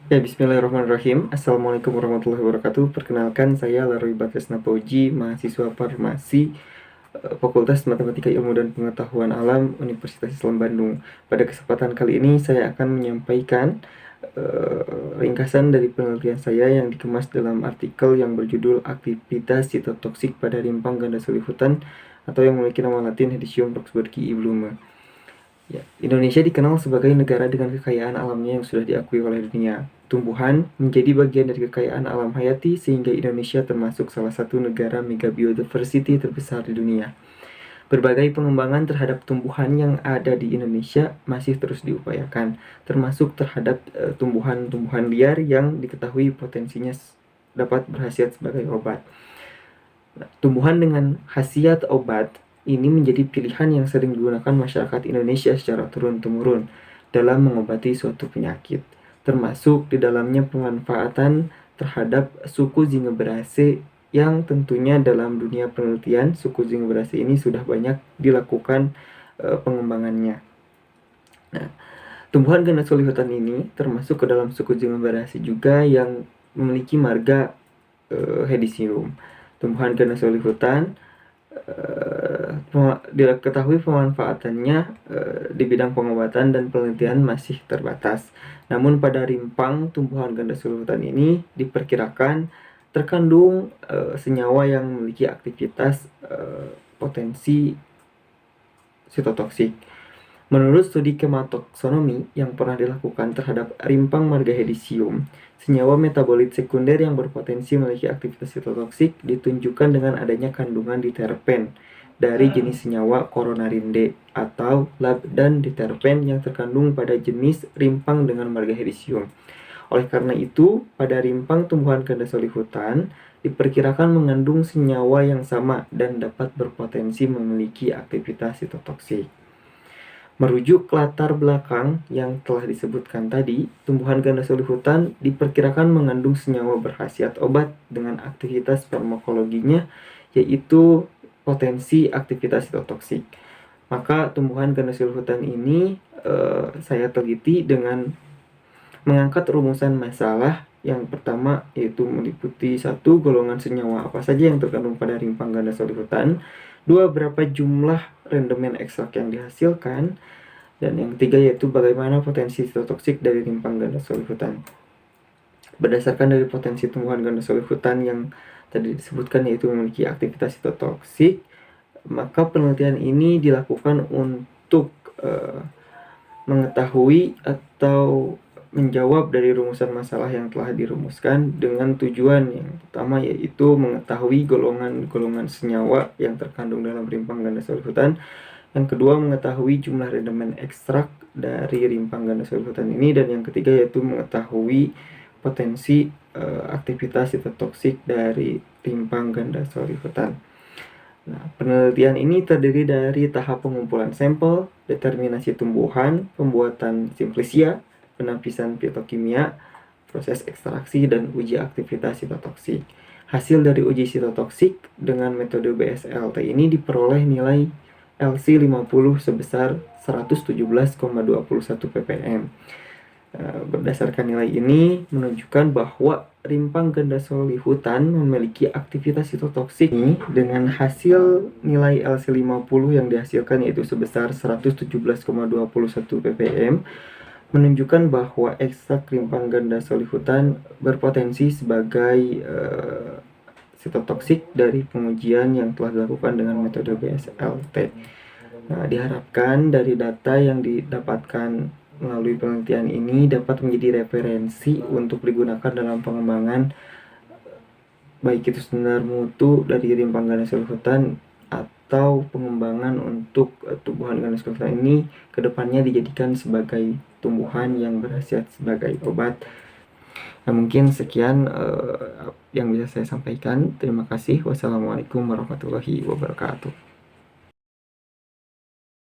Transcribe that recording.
Ya, bismillahirrahmanirrahim. Assalamualaikum warahmatullahi wabarakatuh. Perkenalkan, saya Laroi Batresna Pauji, mahasiswa farmasi Fakultas Matematika Ilmu dan Pengetahuan Alam Universitas Islam Bandung. Pada kesempatan kali ini saya akan menyampaikan ringkasan dari penelitian saya yang dikemas dalam artikel yang berjudul Aktivitas Sitotoksik pada Rimpang Ganda Suli Hutan atau yang memiliki nama latin Hedicium roxburghii iblume. Ya, Indonesia dikenal sebagai negara dengan kekayaan alamnya yang sudah diakui oleh dunia. Tumbuhan menjadi bagian dari kekayaan alam hayati sehingga Indonesia termasuk salah satu negara mega biodiversity terbesar di dunia. Berbagai pengembangan terhadap tumbuhan yang ada di Indonesia masih terus diupayakan, termasuk terhadap tumbuhan-tumbuhan liar yang diketahui potensinya dapat berkhasiat sebagai obat. Tumbuhan dengan khasiat obat ini menjadi pilihan yang sering digunakan masyarakat Indonesia secara turun-temurun dalam mengobati suatu penyakit, termasuk di dalamnya pemanfaatan terhadap suku Zingiberaceae yang tentunya dalam dunia penelitian suku Zingiberaceae ini sudah banyak dilakukan pengembangannya. Nah, tumbuhan ganda suli hutan ini termasuk ke dalam suku Zingiberaceae juga yang memiliki marga Hedicium. Tumbuhan ganda suli hutan diketahui pemanfaatannya di bidang pengobatan dan penelitian masih terbatas. Namun pada rimpang tumbuhan ganda suli hutan ini diperkirakan terkandung senyawa yang memiliki aktivitas potensi sitotoksik. Menurut studi kematoksonomi yang pernah dilakukan terhadap rimpang marga Hedicium, senyawa metabolit sekunder yang berpotensi memiliki aktivitas sitotoksik ditunjukkan dengan adanya kandungan diterpen dari jenis senyawa coronarinde atau lab dan diterpen yang terkandung pada jenis rimpang dengan marga Hedicium. Oleh karena itu, pada rimpang tumbuhan ganda suli hutan diperkirakan mengandung senyawa yang sama dan dapat berpotensi memiliki aktivitas sitotoksik. Merujuk latar belakang yang telah disebutkan tadi, tumbuhan ganda suli hutan diperkirakan mengandung senyawa berkhasiat obat dengan aktivitas farmakologinya yaitu potensi aktivitas sitotoksik. Maka tumbuhan ganda suli hutan ini saya teliti dengan mengangkat rumusan masalah yang pertama yaitu meliputi 1. Golongan senyawa apa saja yang terkandung pada rimpang ganda suli hutan. 2. Berapa jumlah rendemen ekstrak yang dihasilkan. Dan yang ketiga yaitu bagaimana potensi sitotoksik dari rimpang ganda suli hutan. Berdasarkan dari potensi tumbuhan ganda suli hutan yang tadi disebutkan yaitu memiliki aktivitas sitotoksik, maka penelitian ini dilakukan untuk mengetahui atau menjawab dari rumusan masalah yang telah dirumuskan dengan tujuan yang pertama yaitu mengetahui golongan-golongan senyawa yang terkandung dalam rimpang ganda suli hutan. Yang kedua mengetahui jumlah rendemen ekstrak dari rimpang ganda suli hutan ini, dan yang ketiga yaitu mengetahui potensi aktivitas sitotoksik dari rimpang ganda suli hutan. Nah, penelitian ini terdiri dari tahap pengumpulan sampel, determinasi tumbuhan, pembuatan simplisia, penapisan fitokimia, proses ekstraksi, dan uji aktivitas sitotoksik. Hasil dari uji sitotoksik dengan metode BSLT ini diperoleh nilai LC50 sebesar 117,21 ppm. Berdasarkan nilai ini menunjukkan bahwa rimpang ganda suli hutan memiliki aktivitas sitotoksik dengan hasil nilai LC50 yang dihasilkan yaitu sebesar 117,21 ppm menunjukkan bahwa ekstrak rimpang ganda suli hutan berpotensi sebagai sitotoksik dari pengujian yang telah dilakukan dengan metode BSLT. Nah, diharapkan dari data yang didapatkan melalui penelitian ini dapat menjadi referensi untuk digunakan dalam pengembangan baik itu standar mutu dari rimpang ganda suli hutan atau pengembangan untuk tumbuhan ganda suli hutan ini kedepannya dijadikan sebagai tumbuhan yang berkhasiat sebagai obat. Nah, mungkin sekian yang bisa saya sampaikan. Terima kasih. Wassalamualaikum warahmatullahi wabarakatuh.